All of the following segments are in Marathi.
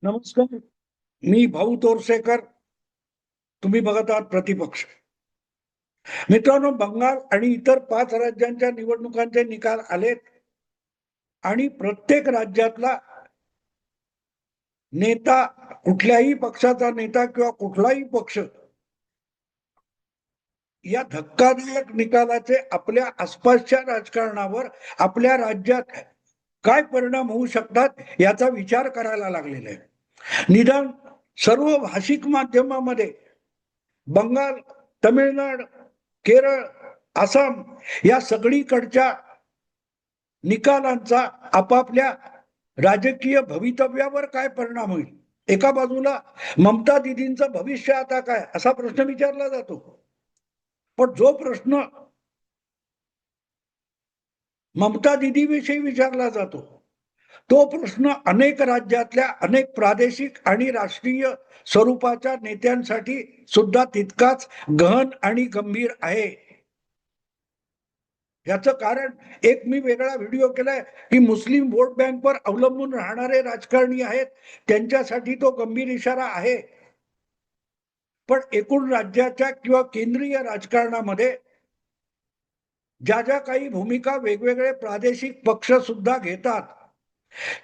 नमस्कार. मी भाऊ तोरसेकर. तुम्ही बघत आहात प्रतिपक्ष. मित्रांनो, बंगाल आणि इतर 5 राज्यांच्या निवडणुकांचे निकाल आलेत आणि प्रत्येक राज्यातला नेता, कुठल्याही पक्षाचा नेता किंवा कुठलाही पक्ष या धक्कादायक निकालाचे आपल्या आसपासच्या राजकारणावर, आपल्या राज्यात काय परिणाम होऊ शकतात याचा विचार करायला लागलेला आहे. निदान सर्व भाषिक माध्यमामध्ये बंगाल, तमिळनाड, केरळ, आसाम या सगळीकडच्या निकालांचा आपापल्या राजकीय भवितव्यावर काय परिणाम होईल. एका बाजूला ममता दिदींचं भविष्य आता काय असा प्रश्न विचारला जातो, पण जो प्रश्न ममता दिदीविषयी विचारला जातो तो प्रश्न अनेक राज्यातल्या अनेक प्रादेशिक आणि राष्ट्रीय स्वरूपाच्या नेत्यांसाठी सुद्धा तितकाच गहन आणि गंभीर आहे. याचं कारण एक मी वेगळा व्हिडिओ केलाय की मुस्लिम वोट बँकवर अवलंबून राहणारे राजकारणी आहेत, त्यांच्यासाठी तो गंभीर इशारा आहे. पण एकूण राज्याच्या किंवा केंद्रीय राजकारणामध्ये ज्या ज्या काही भूमिका वेगवेगळे प्रादेशिक पक्ष सुद्धा घेतात,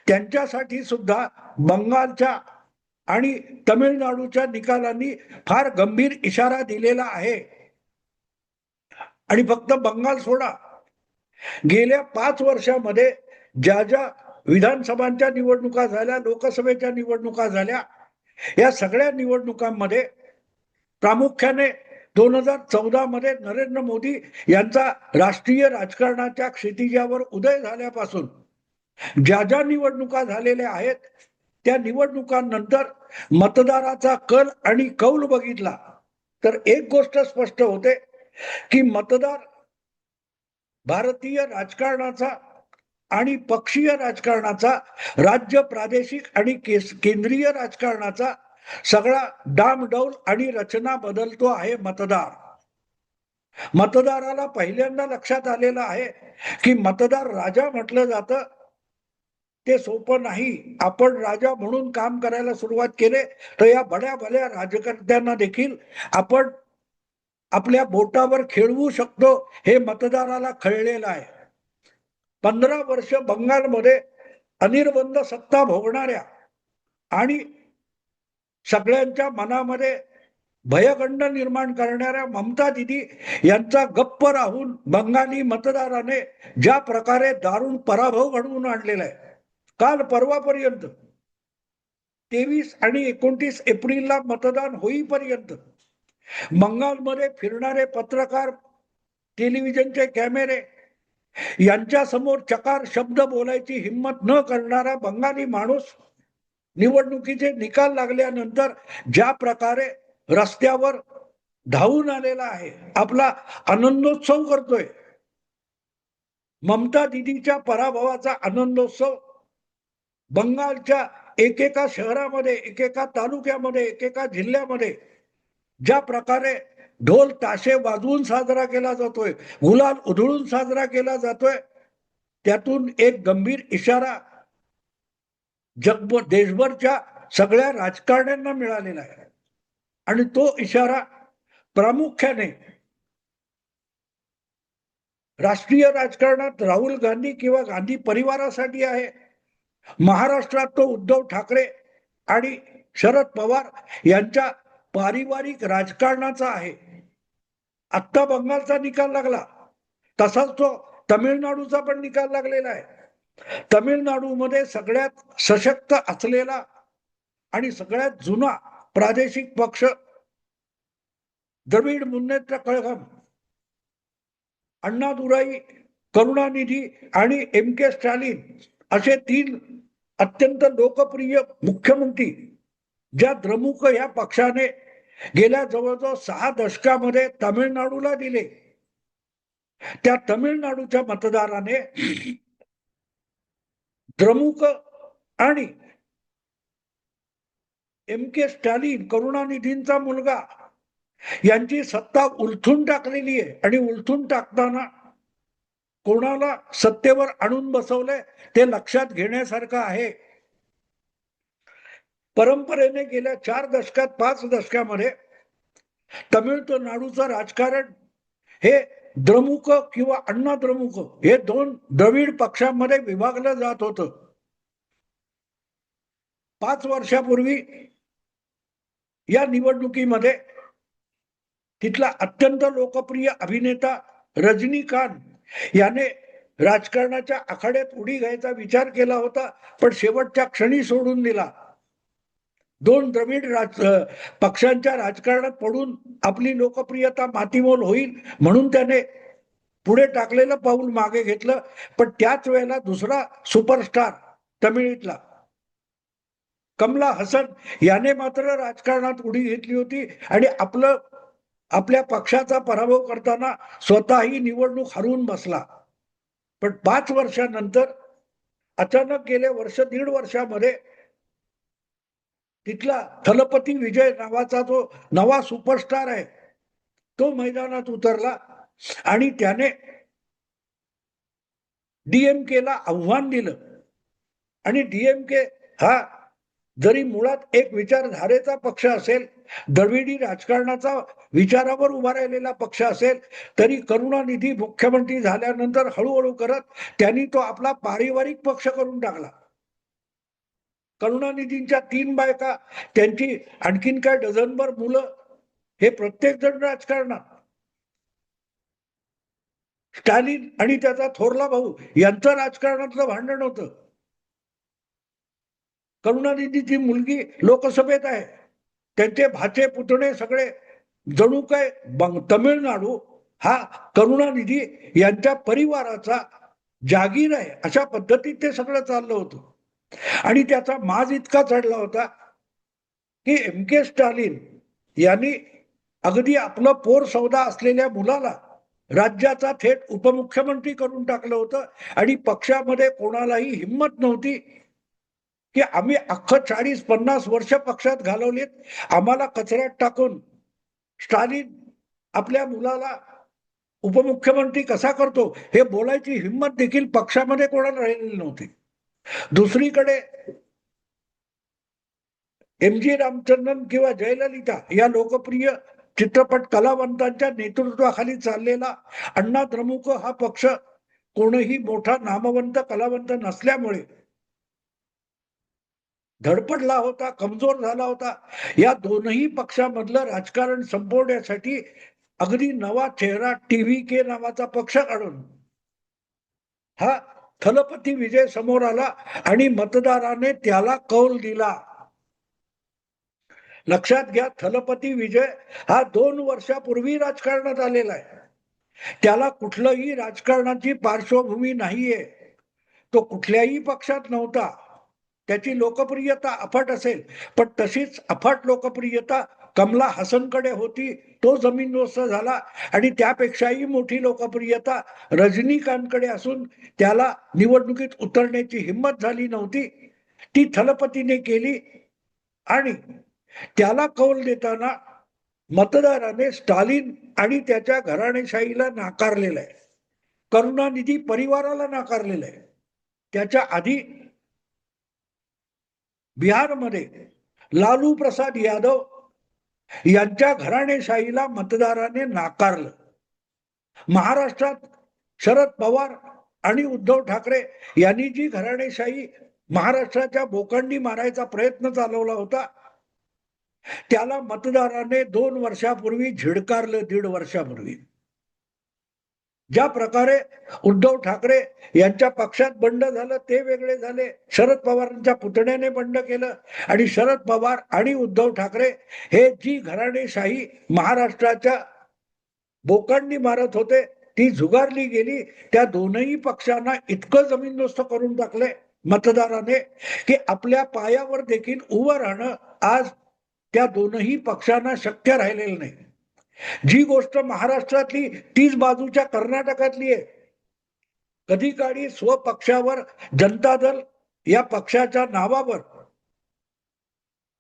त्यांच्यासाठी सुद्धा बंगालच्या आणि तमिळनाडूच्या निकालांनी फार गंभीर इशारा दिलेला आहे. आणि फक्त बंगाल सोडा, गेल्या 5 वर्षामध्ये ज्या ज्या विधानसभांच्या निवडणुका झाल्या, लोकसभेच्या निवडणुका झाल्या, या सगळ्या निवडणुकांमध्ये प्रामुख्याने 2014 मध्ये नरेंद्र मोदी यांचा राष्ट्रीय राजकारणाच्या क्षितिजावर उदय झाल्यापासून ज्या ज्या निवडणुका झालेल्या आहेत, त्या निवडणुकांनंतर मतदाराचा कल आणि कौल बघितला तर एक गोष्ट स्पष्ट होते की मतदार भारतीय राजकारणाचा आणि पक्षीय राजकारणाचा, राज्य, प्रादेशिक आणि केंद्रीय राजकारणाचा सगळा डामडौल आणि रचना बदलतो आहे मतदार. मतदाराला पहिल्यांदा लक्षात आलेलं आहे की मतदार राजा म्हटलं जातं ते सोपं नाही. आपण राजा म्हणून काम करायला सुरुवात केले तर या बड्या भल्या राजकर्त्यांना देखील आपण आपल्या बोटावर खेळवू शकतो हे मतदाराला कळलेलं आहे. 15 वर्ष बंगालमध्ये अनिर्बंध सत्ता भोगणाऱ्या आणि सगळ्यांच्या मनामध्ये भयगंड निर्माण करणाऱ्या ममता दिदी यांचा गप्प राहून बंगाली मतदाराने ज्या प्रकारे दारुण पराभव घडवून आणलेला आहे, काल परवापर्यंत 23 आणि 29 एप्रिलला मतदान होईपर्यंत बंगालमध्ये फिरणारे पत्रकार, टेलिव्हिजनचे कॅमेरे यांच्या समोर चकार शब्द बोलायची हिम्मत न करणारा बंगाली माणूस निवडणुकीचे निकाल लागल्यानंतर ज्या प्रकारे रस्त्यावर धावून आलेला आहे, आपला आनंदोत्सव करतोय. ममता दिदीच्या पराभवाचा आनंदोत्सव बंगालच्या एकेका शहरामध्ये, एकेका तालुक्यामध्ये, एकेका जिल्ह्यामध्ये ज्या प्रकारे ढोल ताशे वाजवून साजरा केला जातोय, गुलाल उधळून साजरा केला जातोय, त्यातून एक गंभीर इशारा जगभर, देशभरच्या सगळ्या राजकारण्यांना मिळालेला आहे. आणि तो इशारा प्रामुख्याने राष्ट्रीय राजकारणात राहुल गांधी किंवा गांधी परिवारासाठी आहे. महाराष्ट्रात तो उद्धव ठाकरे आणि शरद पवार यांच्या पारिवारिक राजकारणाचा आहे. आत्ता बंगालचा निकाल लागला, तसाच तो तमिळनाडूचा पण निकाल लागलेला आहे. तमिळनाडूमध्ये सगळ्यात सशक्त असलेला आणि सगळ्यात जुना प्रादेशिक पक्ष द्रविड मुन्नेत्र कळघम, अण्णादुराई, करुणानिधी आणि एम के स्टॅलिन असे 3 अत्यंत लोकप्रिय मुख्यमंत्री ज्या द्रमुक या पक्षाने गेल्या जवळजवळ 6 दशकामध्ये तामिळनाडूला दिले, त्या तमिळनाडूच्या मतदाराने द्रमुक आणि एम के स्टॅलिन, करुणानिधींचा मुलगा, यांची सत्ता उलथून टाकलेली आहे. आणि उलथून टाकताना कोणाला सत्तेवर आणून बसवलंय ते लक्षात घेण्यासारखं आहे. परंपरेने गेल्या 4 दशकात 5 दशकामध्ये तमिळनाडूचं राजकारण हे द्रमुक किंवा अण्णा द्रमुक हे दोन द्रविड पक्षांमध्ये विभागलं जात होतं. 5 वर्षापूर्वी या निवडणुकीमध्ये तिथला अत्यंत लोकप्रिय अभिनेता रजनीकांत याने राजकारणाच्या आखाड्यात उडी घ्यायचा विचार केला होता, पण शेवटच्या क्षणी सोडून दिला. दोन द्रविड पक्षांच्या राजकारणात पडून आपली लोकप्रियता मातीमोल होईल म्हणून त्याने पुढे टाकलेलं पाऊल मागे घेतलं. पण त्याच वेळेला दुसरा सुपरस्टार तमिळीतला कमला हसन याने मात्र राजकारणात उडी घेतली होती आणि आपल्या पक्षाचा पराभव करताना स्वतःही निवडणूक हरवून बसला. पण 5 वर्षानंतर अचानक गेले वर्ष दीड वर्षामध्ये तिथला थलपती विजय नावाचा जो नवा सुपरस्टार आहे तो मैदानात उतरला आणि त्याने डीएमकेला आव्हान दिलं. आणि डीएमके हा जरी मुळात एक विचारधारेचा पक्ष असेल, द्रविडी राजकारणाचा विचारावर उभा राहिलेला पक्ष असेल, तरी करुणानिधी मुख्यमंत्री झाल्यानंतर हळूहळू करत त्यांनी तो आपला पारिवारिक पक्ष करून टाकला. करुणानिधींच्या 3 बायका, त्यांची आणखीन काय डझनभर मुलं, हे प्रत्येक जण राजकारणात. स्टॅलिन आणि त्याचा थोरला भाऊ यांचं राजकारणातलं भांडण होतं. करुणानिधीची मुलगी लोकसभेत आहे, त्यांचे भाचे पुतणे सगळे जणू काय तमिळनाडू हा करुणानिधी यांच्या परिवाराचा जागीर आहे अशा पद्धतीत ते सगळं चाललं होतं. आणि त्याचा माज इतका चढला होता की एम के स्टॅलिन यांनी अगदी आपलं पोर सौदा असलेल्या मुलाला राज्याचा थेट उपमुख्यमंत्री करून टाकलं होतं. आणि पक्षामध्ये कोणालाही हिंमत नव्हती की आम्ही अख्खं 40-50 वर्ष पक्षात घालवलीत, आम्हाला कचऱ्यात टाकून स्टॅलिन आपल्या मुलाला उपमुख्यमंत्री कसा करतो हे बोलायची हिंमत देखील पक्षामध्ये कोणाला राहिलेली नव्हती. दुसरीकडे एम जी रामचंद्रन किंवा जयललिता या लोकप्रिय चित्रपट कलावंतांच्या नेतृत्वाखाली चाललेला अण्णा द्रमुक हा पक्ष कोणीही मोठा नामवंत कलावंत नसल्यामुळे धडपडला होता, कमजोर झाला होता. या दोनही पक्षामधलं राजकारण संपवण्यासाठी अगदी नवा चेहरा TVK नावाचा पक्ष काढून हा थलपती विजय समोर आला आणि मतदाराने त्याला कौल दिला. लक्षात घ्या, थलपती विजय हा 2 वर्षापूर्वी राजकारणात आलेला आहे. त्याला कुठलंही राजकारणाची पार्श्वभूमी नाहीये, तो कुठल्याही पक्षात नव्हता. त्याची लोकप्रियता अफाट असेल, पण तशीच अफाट लोकप्रियता कमला हसनकडे होती, तो जमीनदोस्त झाला. आणि त्यापेक्षाही मोठी लोकप्रियता रजनीकांतकडे असून त्याला निवडणुकीत उतरण्याची हिंमत झाली नव्हती. ती थलपतीने केली आणि त्याला कौल देताना मतदाराने स्टॅलिन आणि त्याच्या घराणेशाहीला नाकारलेलं आहे, करुणानिधी परिवाराला नाकारलेलं आहे. त्याच्या आधी बिहारमध्ये लालू प्रसाद यादव यांच्या घराणेशाहीला मतदाराने नाकारलं. महाराष्ट्रात शरद पवार आणि उद्धव ठाकरे यांनी जी घराणेशाही महाराष्ट्राच्या बोकांडी मारायचा प्रयत्न चालवला होता त्याला मतदाराने 2 वर्षापूर्वी झिडकारलं. 1.5 वर्षापूर्वी ज्या प्रकारे उद्धव ठाकरे यांच्या पक्षात बंड झालं ते वेगळे झाले, शरद पवारांच्या पुतण्याने बंड केलं आणि शरद पवार आणि उद्धव ठाकरे हे जी घराणेशाही महाराष्ट्राच्या बोकांडी मारत होते ती झुगारली गेली. त्या दोनही पक्षांना इतकं जमीनदोस्त करून टाकले मतदाराने की आपल्या पायावर देखील उभं राहणं आज त्या दोनही पक्षांना शक्य राहिलेलं नाही. जी गोष्ट महाराष्ट्रातली तीच बाजूच्या कर्नाटकातली आहे. कधी काळी स्वपक्षावर जनता दल या पक्षाच्या नावावर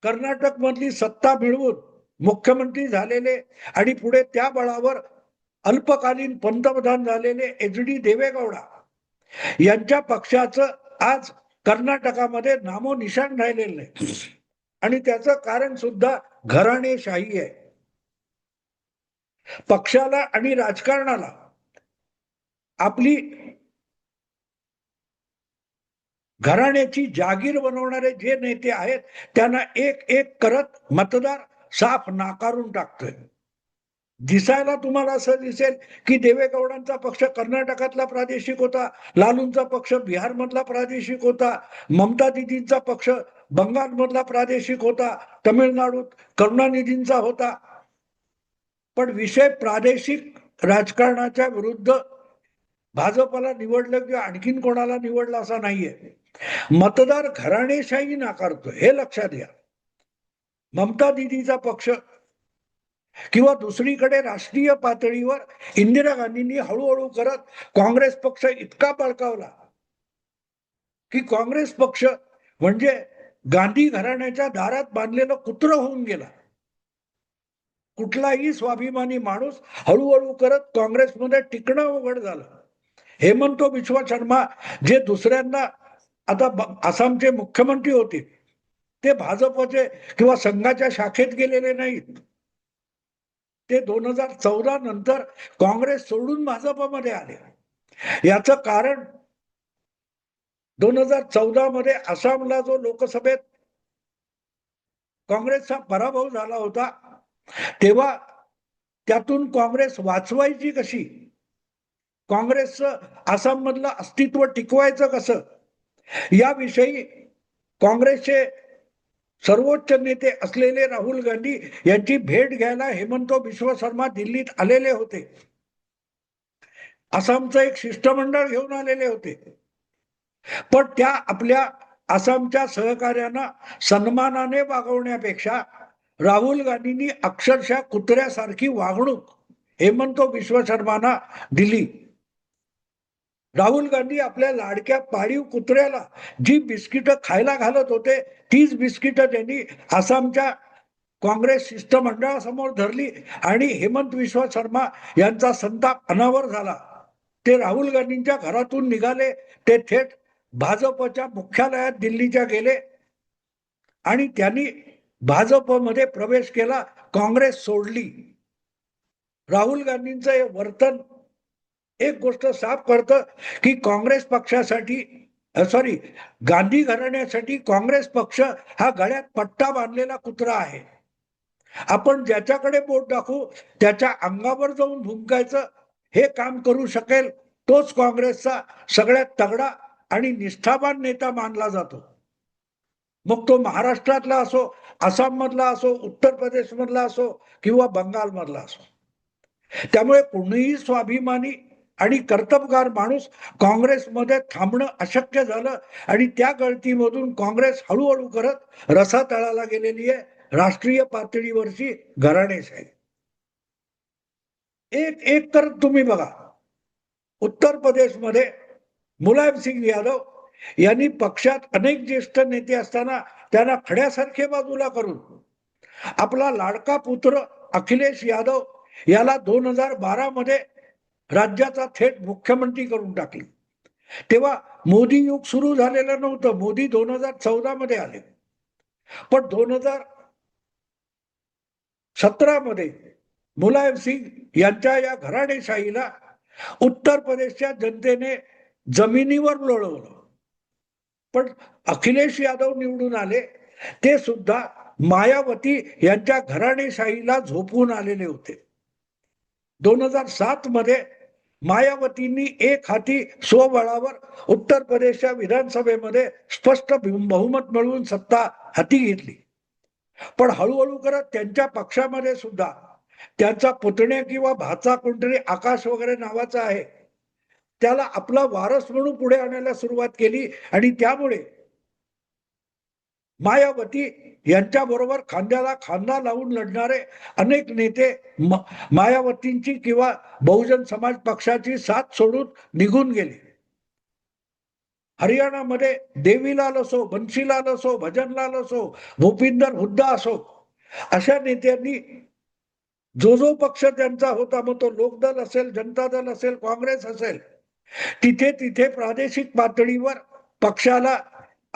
कर्नाटक मधली सत्ता मिळवून मुख्यमंत्री झालेले आणि पुढे त्या बळावर अल्पकालीन पंतप्रधान झालेले HD देवेगौडा यांच्या पक्षाचं आज कर्नाटकामध्ये नामोनिशाण राहिलेलं नाही. आणि त्याचं कारण सुद्धा घराणेशाही आहे. पक्षाला आणि राजकारणाला आपली घराण्याची जागीर बनवणारे जे नेते आहेत त्यांना एक एक करत मतदार साफ नाकारून टाकतोय. दिसायला तुम्हाला असं दिसेल की देवेगौडांचा पक्ष कर्नाटकातला प्रादेशिक होता, लालूंचा पक्ष बिहार मधला प्रादेशिक होता, ममता दिदींचा पक्ष बंगाल मधला प्रादेशिक होता, तमिळनाडूत करुणानिधींचा होता. पण विषय प्रादेशिक राजकारणाच्या विरुद्ध भाजपला निवडलं किंवा आणखीन कोणाला निवडलं असा नाहीये. मतदार घराणेशाही नाकारतो हे लक्षात घ्या. ममता दिदीचा पक्ष किंवा दुसरीकडे राष्ट्रीय पातळीवर इंदिरा गांधींनी हळूहळू करत काँग्रेस पक्ष इतका बळकावला की काँग्रेस पक्ष म्हणजे गांधी घराण्याच्या दारात बांधलेलं कुत्र होऊन गेला. कुठलाही स्वाभिमानी माणूस हळूहळू करत काँग्रेसमध्ये टिकणं अवघड झालं. हेमंत बिस्वा शर्मा जे दुसऱ्यांदा आता आसामचे मुख्यमंत्री होते ते भाजपचे किंवा संघाच्या शाखेत गेलेले नाहीत. ते 2014 नंतर काँग्रेस सोडून भाजपमध्ये आले. याचं कारण 2014 मध्ये आसामला जो लोकसभेत काँग्रेसचा पराभव झाला होता तेव्हा त्यातून काँग्रेस वाचवायची कशी, काँग्रेसचं आसाम मधलं अस्तित्व टिकवायचं कसं, याविषयी काँग्रेसचे सर्वोच्च नेते असलेले राहुल गांधी यांची भेट घ्यायला हेमंत बिस्वा शर्मा दिल्लीत आलेले होते. आसामचं एक शिष्टमंडळ घेऊन आलेले होते. पण त्या आपल्या आसामच्या सहकार्यांना सन्मानाने वागवण्यापेक्षा राहुल गांधींनी अक्षरशः कुत्र्यासारखी वागणूक हेमंत बिस्वा शर्मांना दिली. राहुल गांधी आपल्या लाडक्या पाळीव कुत्र्याला जी बिस्किटं खायला घालत होते तीच बिस्किटं त्यांनी आसामच्या काँग्रेस शिष्टमंडळासमोर धरली आणि हेमंत बिस्वा शर्मा यांचा संताप अनावर झाला. ते राहुल गांधींच्या घरातून निघाले, ते थेट भाजपच्या मुख्यालयात दिल्लीच्या गेले आणि त्यांनी भाजपमध्ये प्रवेश केला, काँग्रेस सोडली. राहुल गांधींचं हे वर्तन एक गोष्ट साफ करतं की काँग्रेस पक्षासाठी गांधी घराण्यासाठी काँग्रेस पक्ष हा गळ्यात पट्टा बांधलेला कुत्रा आहे. आपण ज्याच्याकडे बोट दाखवू त्याच्या अंगावर जाऊन भुंकायचं हे काम करू शकेल तोच काँग्रेसचा सगळ्यात तगडा आणि निष्ठावान नेता मानला जातो. मग तो महाराष्ट्रातला असो, आसाम मधला असो, उत्तर प्रदेश मधला असो किंवा बंगाल मधला असो. त्यामुळे कोणीही स्वाभिमानी आणि कर्तबगार माणूस काँग्रेसमध्ये थांबणं अशक्य झालं आणि त्या गळतीमधून काँग्रेस हळूहळू करत रसातळाला गेलेली आहे. राष्ट्रीय पातळीवरची घराणेशाही एक एक करत तुम्ही बघा. उत्तर प्रदेशमध्ये मुलायम सिंग यादव यांनी पक्षात अनेक ज्येष्ठ नेते असताना त्यांना खड्यासारखे बाजूला करून आपला लाडका पुत्र अखिलेश यादव याला 2012 मध्ये राज्याचा थेट मुख्यमंत्री करून टाकले. तेव्हा मोदी युग सुरू झालेलं नव्हतं, मोदी 2014 मध्ये आले. पण 2017 मध्ये मुलायम सिंग यांच्या या घराणेशाहीला उत्तर प्रदेशच्या जनतेने जमिनीवर लोळवलं. पण अखिलेश यादव निवडून आले, ते सुद्धा मायावती यांच्या घराणेशाहीला झोपून आलेले होते. 2007 मध्ये मायावतींनी एक हाती स्वबळावर उत्तर प्रदेशच्या विधानसभेमध्ये स्पष्ट बहुमत मिळवून सत्ता हाती घेतली. पण हळूहळू करत त्यांच्या पक्षामध्ये सुद्धा त्यांचा पुतण्या किंवा भाचा कोणतरी आकाश वगैरे नावाचा आहे, त्याला आपला वारस म्हणून पुढे आणायला सुरुवात केली आणि त्यामुळे मायावती यांच्या बरोबर खांद्याला खांदा लावून लढणारे अनेक नेते मायावतींची किंवा बहुजन समाज पक्षाची साथ सोडून निघून गेले. हरियाणामध्ये देवीलाल असो, बन्सीलाल असो, भजनलाल असो, भूपिंदर हुड्डा असो, अशा नेत्यांनी जो पक्ष त्यांचा होता, मग तो लोकदल असेल, जनता दल असेल, काँग्रेस असेल, तिथे तिथे प्रादेशिक पातळीवर पक्षाला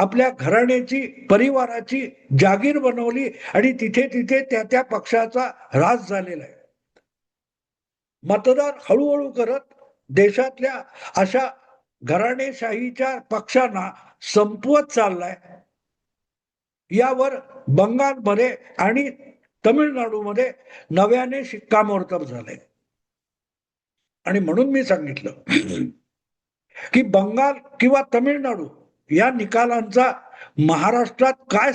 आपल्या घराण्याची परिवाराची जागीर बनवली आणि तिथे तिथे त्या त्या पक्षाचा ऱ्हास झालेला आहे. मतदार हळूहळू करत देशातल्या अशा घराणेशाहीच्या पक्षांना संपवत चाललाय. यावर बंगालमध्ये आणि तमिळनाडूमध्ये नव्याने शिक्कामोर्तब झाले. आणि म्हणून मी सांगितलं की बंगाल किंवा तमिळनाडू या निकालांचा महाराष्ट्रात काय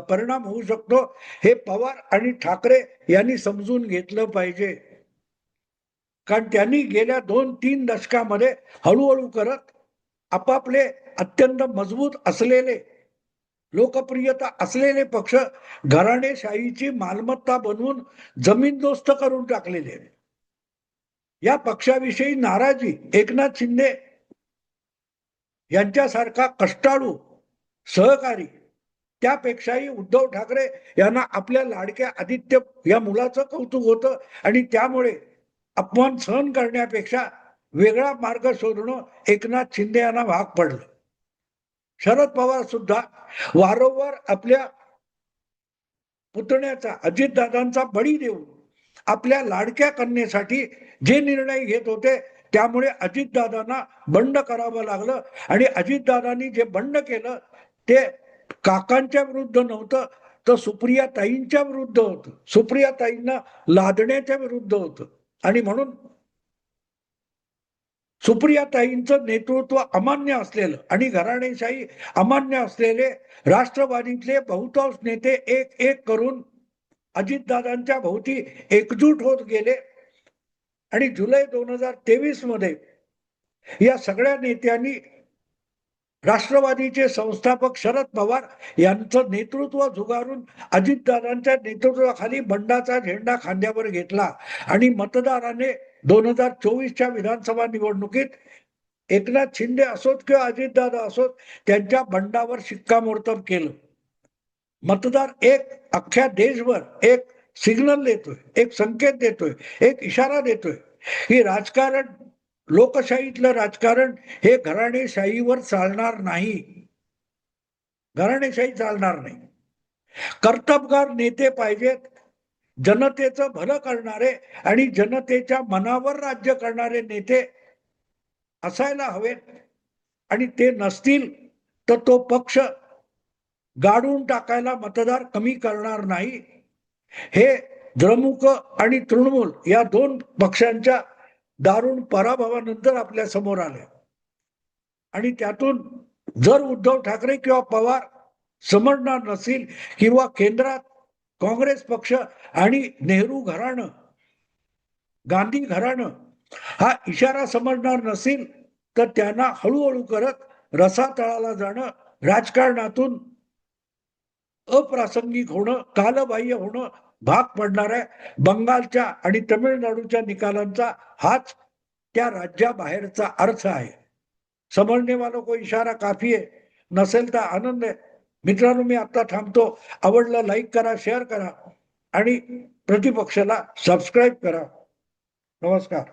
परिणाम होऊ शकतो हे पवार आणि ठाकरे यांनी समजून घेतलं पाहिजे. कारण त्यांनी गेल्या 2-3 दशकामध्ये हळूहळू करत आपापले अत्यंत मजबूत असलेले लोकप्रियता असलेले पक्ष घराणेशाहीची मालमत्ता बनवून जमीनदोस्त करून टाकलेले. या पक्षाविषयी नाराजी एकनाथ शिंदे यांच्यासारखा कष्टाळू सहकारी, त्यापेक्षाही उद्धव ठाकरे यांना आपल्या लाडक्या आदित्य या मुलाचं कौतुक होतं आणि त्यामुळे अपमान सहन करण्यापेक्षा वेगळा मार्ग शोधणं एकनाथ शिंदे यांना भाग पडलं. शरद पवार सुद्धा वारंवार आपल्या पुतण्याचा अजितदादांचा बळी देऊन आपल्या लाडक्या कन्येसाठी जे निर्णय घेत होते त्यामुळे अजितदादांना बंड करावं लागलं. आणि अजितदादांनी जे बंड केलं ते काकांच्या विरुद्ध नव्हतं, तर सुप्रियाताईंच्या विरुद्ध होतं. सुप्रियाताईंना लादण्याच्या विरुद्ध होतं. आणि म्हणून सुप्रियाताईंचं नेतृत्व अमान्य असलेलं आणि घराणेशाही अमान्य असलेले राष्ट्रवादीतले बहुतांश नेते एक एक करून अजितदादांच्या भोवती एकजूट होत गेले. आणि जुलै 2023 मध्ये या सगळ्या नेत्यांनी राष्ट्रवादीचे संस्थापक शरद पवार यांचं नेतृत्व झुगारून अजितदादांच्या नेतृत्वाखाली बंडाचा झेंडा खांद्यावर घेतला. आणि मतदाराने 2024च्या विधानसभा निवडणुकीत एकनाथ शिंदे असोत किंवा अजितदादा असोत त्यांच्या बंडावर शिक्कामोर्तब केलं. मतदार एक अख्ख्या देशभर एक सिग्नल देतोय, एक संकेत देतोय, एक इशारा देतोय की राजकारण, लोकशाहीतलं राजकारण हे घराणेशाहीवर चालणार नाही. घराणेशाही चालणार नाही. कर्तबगार नेते पाहिजेत, जनतेचं भलं करणारे आणि जनतेच्या मनावर राज्य करणारे नेते असायला हवेत. आणि ते नसतील तर तो पक्ष गाडून टाकायला मतदार कमी करणार नाही. हे द्रमुक आणि तृणमूल या 2 पक्षांच्या दारुण पराभवानंतर आपल्या समोर आले. आणि त्यातून जर उद्धव ठाकरे किंवा पवार समजणार नसतील किंवा केंद्रात काँग्रेस पक्ष आणि नेहरू घराणं, गांधी घराणं हा इशारा समजणार नसेल तर त्यांना हळूहळू करत रसातळाला जाणं, राजकारणातून अप्रासंगिक होणं, कालबाह्य होणं भाग पडणार आहे. बंगालच्या आणि तमिळनाडूच्या निकालांचा हाच त्या राज्याबाहेरचा अर्थ आहे. समजने वालों को इशारा काफी आहे. नसेल तर आनंद आहे. मित्रांनो, मी आता थांबतो. आवडलं लाईक करा, शेअर करा आणि प्रतिपक्षाला सबस्क्राईब करा. नमस्कार.